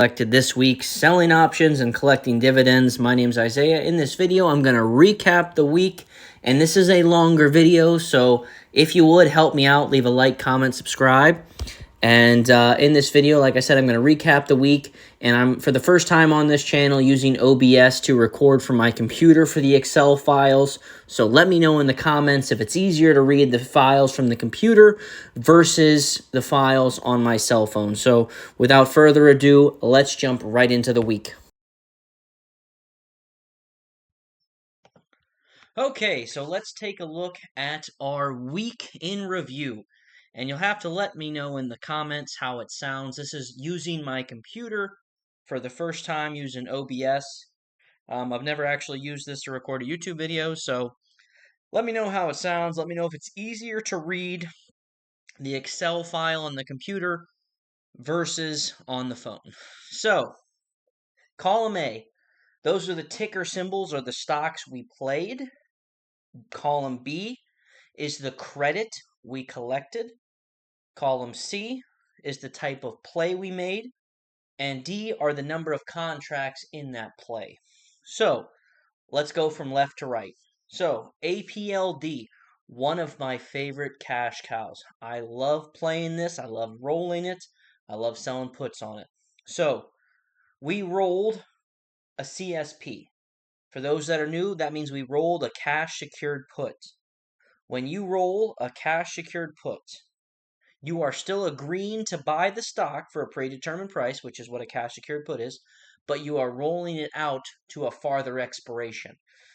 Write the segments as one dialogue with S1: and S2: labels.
S1: Selected this week, selling options and collecting dividends. My name's Isaiah. In this video, I'm going to recap the week, and this is a longer video, so if you would help me out, leave a like, comment, subscribe. And in this video, like I said, I'm going to recap the week, and I'm, for the first time on this channel, using OBS to record from my computer for the Excel files. So let me know in the comments if it's easier to read the files from the computer versus the files on my cell phone. So without further ado, let's jump right into the week. Okay, so let's take a look at our week in review. And you'll have to let me know in the comments how it sounds. This is using my computer for the first time using OBS. I've never actually used this to record a YouTube video, so let me know how it sounds. Let me know if it's easier to read the Excel file on the computer versus on the phone. So, column A, those are the ticker symbols or the stocks we played. Column B is the credit we collected. Column C is the type of play we made. And D are the number of contracts in that play. So, let's go from left to right. So, APLD, one of my favorite cash cows. I love playing this. I love rolling it. I love selling puts on it. So, we rolled a CSP. For those that are new, that means we rolled a cash secured put. When you roll a cash secured put, you are still agreeing to buy the stock for a predetermined price, which is what a cash secured put is, but you are rolling it out to a farther expiration.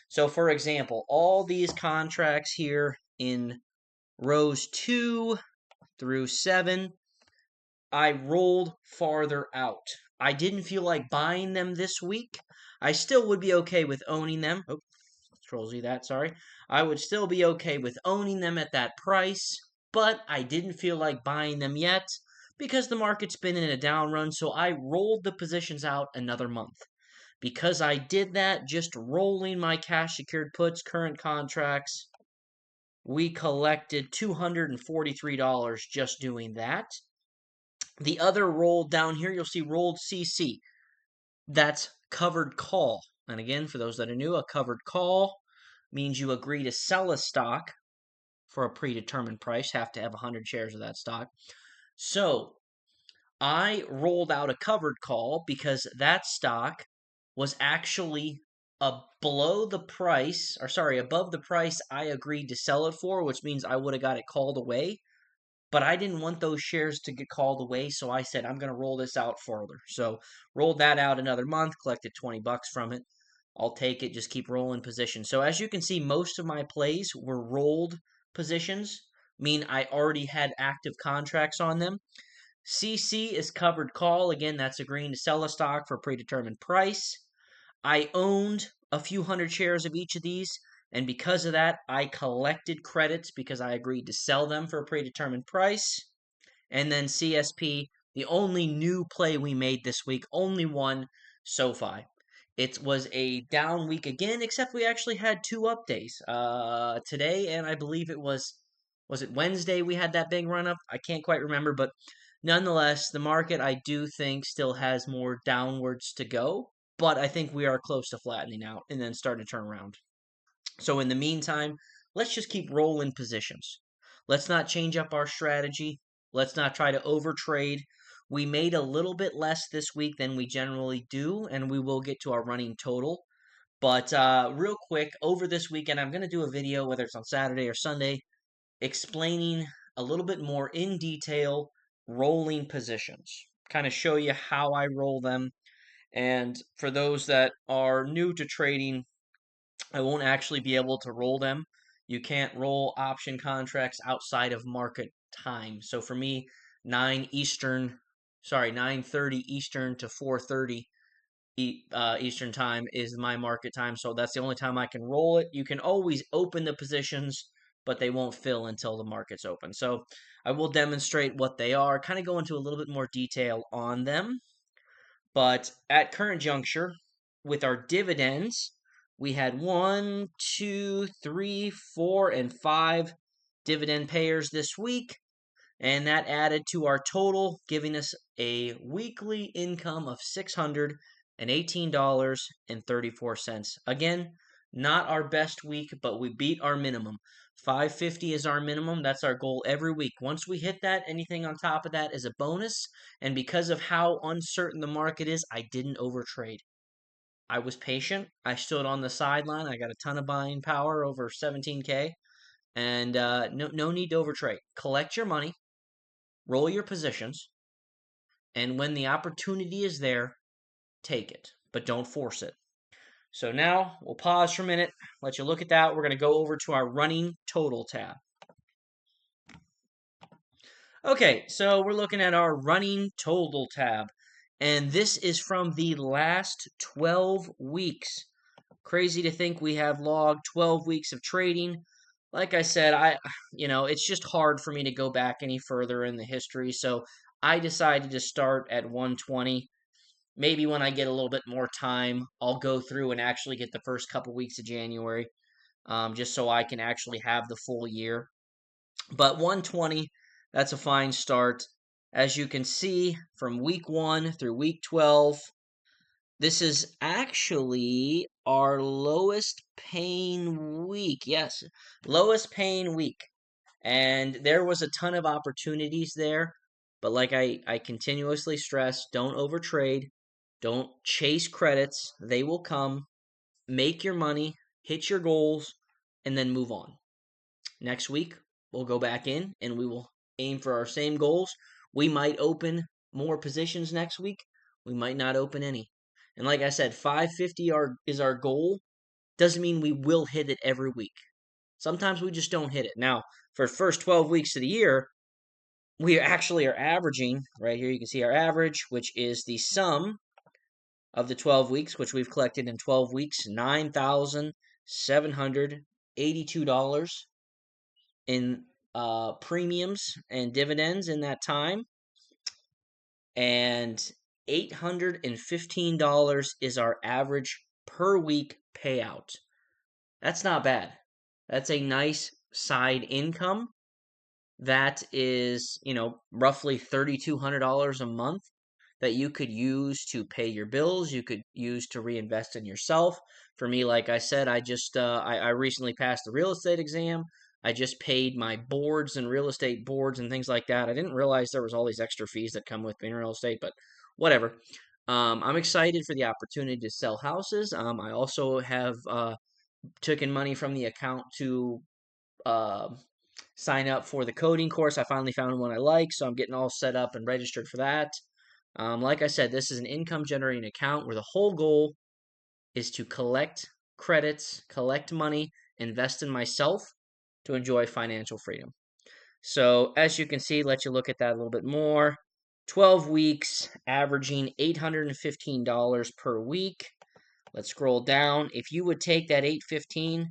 S1: So, for example, all these contracts here in rows 2 through 7, I rolled farther out. I didn't feel like buying them this week. I still would be okay with owning them. Oh, Control Z that, sorry. I would still be okay with owning them at that price, but I didn't feel like buying them yet because the market's been in a down run, so I rolled the positions out another month. Because I did that, just rolling my cash secured puts, current contracts, we collected $243 just doing that. The other roll down here, you'll see rolled CC. That's covered call. And again, for those that are new, a covered call means you agree to sell a stock for a predetermined price, have to have 100 shares of that stock. So I rolled out a covered call because that stock was actually above the price I agreed to sell it for, which means I would have got it called away. But I didn't want those shares to get called away, so I said I'm going to roll this out further. So rolled that out another month, collected 20 bucks from it. I'll take it, just keep rolling positions. So as you can see, most of my plays were rolled positions, mean I already had active contracts on them. CC is covered call. Again, that's agreeing to sell a stock for a predetermined price. I owned a few hundred shares of each of these, and because of that, I collected credits because I agreed to sell them for a predetermined price. And then CSP, the only new play we made this week, only one, SoFi. It was a down week again, except we actually had two up days. Today, and I believe was it Wednesday we had that big run up? I can't quite remember, but nonetheless, the market I do think still has more downwards to go, but I think we are close to flattening out and then starting to turn around. So in the meantime, let's just keep rolling positions. Let's not change up our strategy. Let's not try to overtrade. We made a little bit less this week than we generally do, and we will get to our running total. But real quick, over this weekend, I'm going to do a video, whether it's on Saturday or Sunday, explaining a little bit more in detail rolling positions. Kind of show you how I roll them. And for those that are new to trading, I won't actually be able to roll them. You can't roll option contracts outside of market time. So for me, 9:30 Eastern to 4:30 Eastern time is my market time. So that's the only time I can roll it. You can always open the positions, but they won't fill until the market's open. So I will demonstrate what they are, kind of go into a little bit more detail on them. But at current juncture, with our dividends, we had 1, 2, 3, 4, and 5 dividend payers this week. and that added to our total, giving us a weekly income of $618.34. Again, not our best week, but we beat our minimum. 550 is our minimum. That's our goal every week. Once we hit that, anything on top of that is a bonus. And because of how uncertain the market is, I didn't overtrade. I was patient. I stood on the sideline. I got a ton of buying power, over 17K, and no need to overtrade. Collect your money, roll your positions, and when the opportunity is there, take it, but don't force it. So now we'll pause for a minute, let you look at that. We're going to go over to our running total tab. Okay, so we're looking at our running total tab, and this is from the last 12 weeks. Crazy to think we have logged 12 weeks of trading. Like I said, it's just hard for me to go back any further in the history, so I decided to start at 120. Maybe when I get a little bit more time, I'll go through and actually get the first couple weeks of January, just so I can actually have the full year. But 120, that's a fine start. As you can see, from week 1 through week 12, this is actually our lowest paying week. Yes, lowest paying week. And there was a ton of opportunities there. But like I continuously stress, don't overtrade. Don't chase credits. They will come. Make your money, hit your goals, and then move on. Next week, we'll go back in and we will aim for our same goals. We might open more positions next week. We might not open any. And like I said, 550 is our goal. Doesn't mean we will hit it every week. Sometimes we just don't hit it. Now, for the first 12 weeks of the year, we actually are averaging, right here you can see our average, which is the sum of the 12 weeks, which we've collected in 12 weeks, $9,782 in premiums and dividends in that time. And $815 is our average per week payout. That's not bad. That's a nice side income. That is, roughly $3,200 a month that you could use to pay your bills. You could use to reinvest in yourself. For me, like I said, I recently passed the real estate exam. I just paid my boards and real estate boards and things like that. I didn't realize there was all these extra fees that come with being real estate, but whatever. I'm excited for the opportunity to sell houses. I also have taken money from the account to uh, sign up for the coding course. I finally found one I like, so I'm getting all set up and registered for that. Like I said, this is an income generating account where the whole goal is to collect credits, collect money, invest in myself to enjoy financial freedom. So as you can see, let you look at that a little bit more. 12 weeks, averaging $815 per week. Let's scroll down. If you would take that $815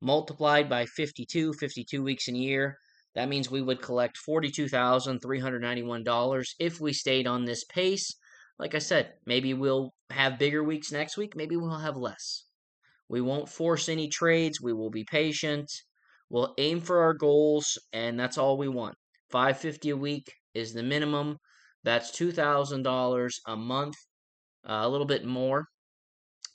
S1: multiplied by 52 weeks in a year, that means we would collect $42,391 if we stayed on this pace. Like I said, maybe we'll have bigger weeks next week, maybe we'll have less. We won't force any trades, we will be patient. We'll aim for our goals, and that's all we want. $550 a week is the minimum. That's $2,000 a month, a little bit more.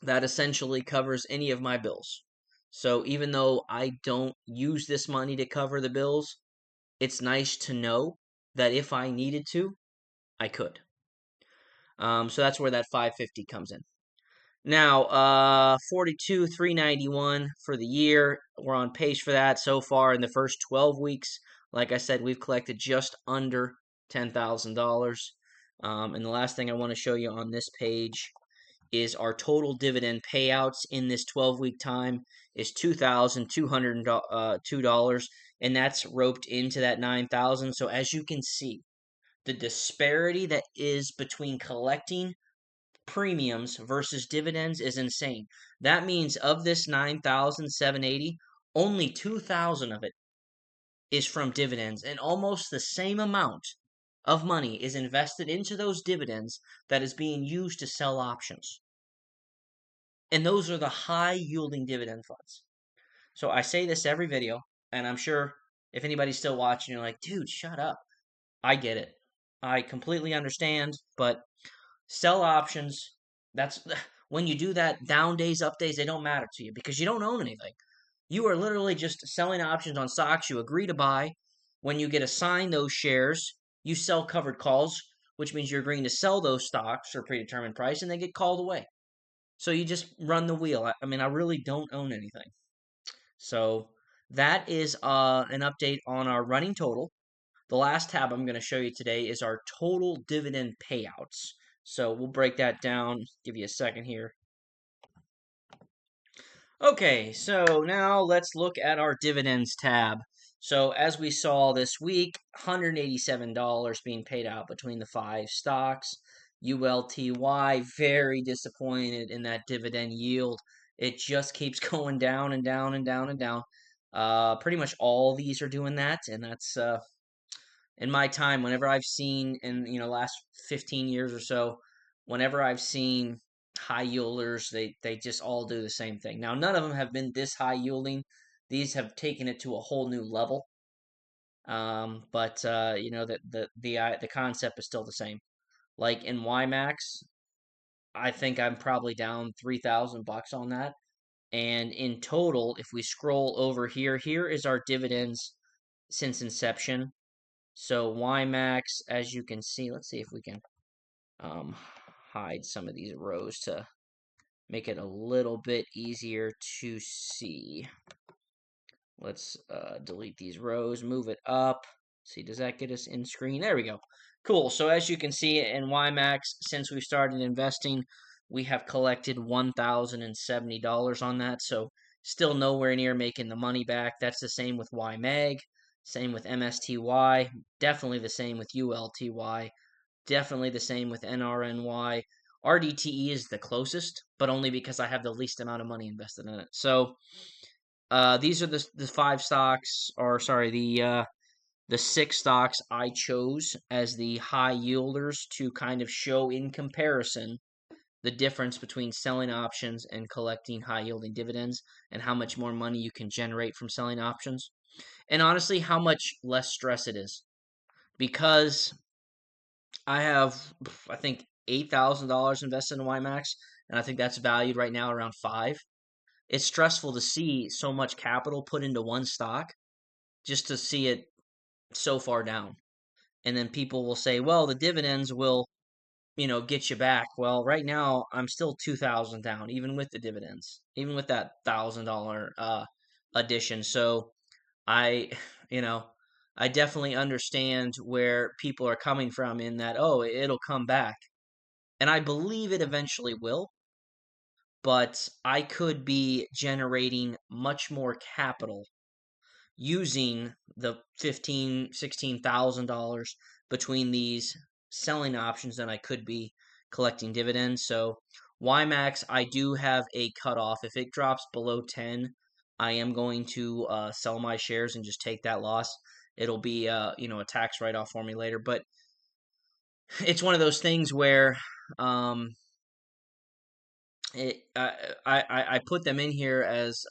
S1: That essentially covers any of my bills. So even though I don't use this money to cover the bills, it's nice to know that if I needed to, I could. So that's where that 550 comes in. Now, 42,391 for the year. We're on pace for that so far in the first 12 weeks. Like I said, we've collected just under $10,000. And the last thing I want to show you on this page is our total dividend payouts in this 12-week time is $2,202, and that's roped into that 9,000. So as you can see, the disparity that is between collecting premiums versus dividends is insane. That means of this 9,780, only 2,000 of it is from dividends, and almost the same amount of money is invested into those dividends that is being used to sell options. And those are the high yielding dividend funds. So I say this every video, and I'm sure if anybody's still watching, you're like, dude, shut up. I get it. I completely understand, but sell options, that's when you do that, down days, up days, they don't matter to you because you don't own anything. You are literally just selling options on stocks you agree to buy. When you get assigned those shares, you sell covered calls, which means you're agreeing to sell those stocks for a predetermined price and they get called away. So you just run the wheel. I mean, I really don't own anything. So that is an update on our running total. The last tab I'm going to show you today is our total dividend payouts. So we'll break that down, give you a second here. Okay, so now let's look at our dividends tab. So as we saw this week, $187 being paid out between the 5 stocks. ULTY, very disappointed in that dividend yield. It just keeps going down and down and down and down. Pretty much all these are doing that, and that's in my time, whenever I've seen in last 15 years or so, whenever I've seen high yielders, they just all do the same thing. Now, none of them have been this high yielding. These have taken it to a whole new level. But that the concept is still the same. Like in WiMAX, I think I'm probably down $3,000 on that. And in total, if we scroll over here, here is our dividends since inception. So WiMAX, as you can see, let's see if we can um, hide some of these rows to make it a little bit easier to see. Let's delete these rows, move it up. See, does that get us in screen? There we go. Cool. So as you can see in WiMAX, since we started investing, we have collected $1,070 on that. So still nowhere near making the money back. That's the same with YMAG, same with MSTY, definitely the same with ULTY, definitely the same with NRNY. RDTE is the closest, but only because I have the least amount of money invested in it. So these are the 5 stocks, or sorry, the 6 stocks I chose as the high yielders to kind of show in comparison the difference between selling options and collecting high yielding dividends, and how much more money you can generate from selling options, and honestly how much less stress it is, because I have, I think, $8,000 invested in WiMAX, and I think that's valued right now around 5. It's stressful to see so much capital put into one stock just to see it so far down. And then people will say, well, the dividends will, get you back. Well, right now I'm still 2,000 down, even with the dividends, even with that $1,000 addition. So I, you know, I definitely understand where people are coming from in that, oh, it'll come back. And I believe it eventually will, but I could be generating much more capital using the $16,000 between these selling options than I could be collecting dividends. So WiMAX, I do have a cutoff. If it drops below 10, I am going to sell my shares and just take that loss. It'll be a tax write off for me later. But it's one of those things where um, I put them in here as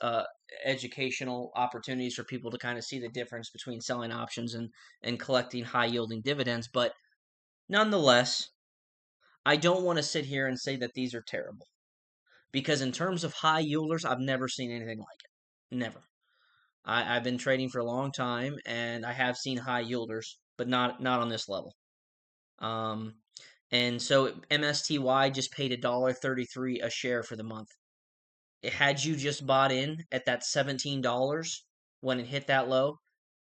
S1: educational opportunities for people to kind of see the difference between selling options and collecting high yielding dividends. But nonetheless, I don't want to sit here and say that these are terrible, because in terms of high yielders, I've never seen anything like it. Never. I've been trading for a long time, and I have seen high yielders, but not on this level. Um, and so MSTY just paid $1.33 a share for the month. Had you just bought in at that $17 when it hit that low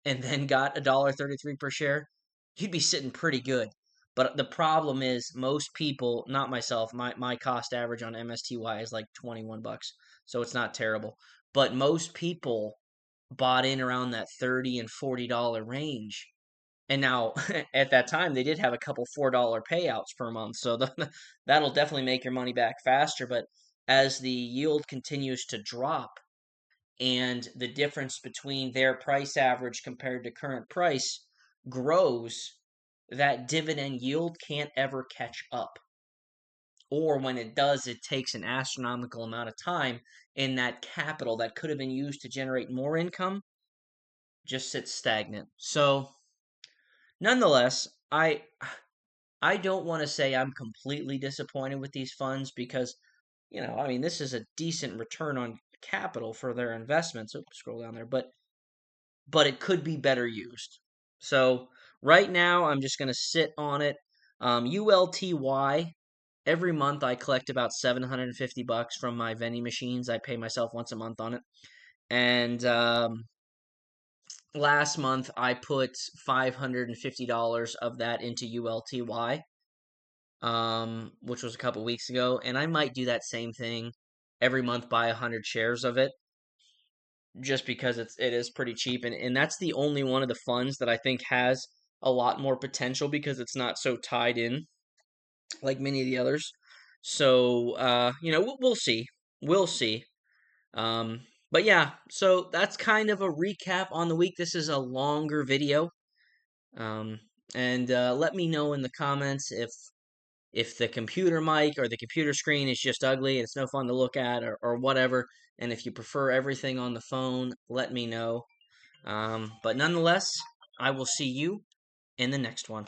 S1: and then got $1.33 per share, you'd be sitting pretty good. But the problem is most people, not myself, my cost average on MSTY is like $21. So it's not terrible. But most people bought in around that $30 and $40 range. And now at that time they did have a couple $4 payouts per month. So that'll definitely make your money back faster, but as the yield continues to drop and the difference between their price average compared to current price grows, that dividend yield can't ever catch up. Or when it does, it takes an astronomical amount of time, and that capital that could have been used to generate more income just sits stagnant. So, nonetheless, I I don't want to say I'm completely disappointed with these funds because, I mean, this is a decent return on capital for their investments. Oops, scroll down there, but it could be better used. So right now, I'm just going to sit on it. ULTY. Every month, I collect about $750 from my vending machines. I pay myself once a month on it, and last month I put $550 of that into ULTY, which was a couple weeks ago, and I might do that same thing every month, buy 100 shares of it, just because it is pretty cheap, and that's the only one of the funds that I think has a lot more potential because it's not so tied in like many of the others. So we'll see, we'll see. Um, but yeah, so that's kind of a recap on the week. This is a longer video. Um, and let me know in the comments if the computer mic or the computer screen is just ugly and it's no fun to look at, or whatever. And if you prefer everything on the phone, let me know. But nonetheless, I will see you in the next one.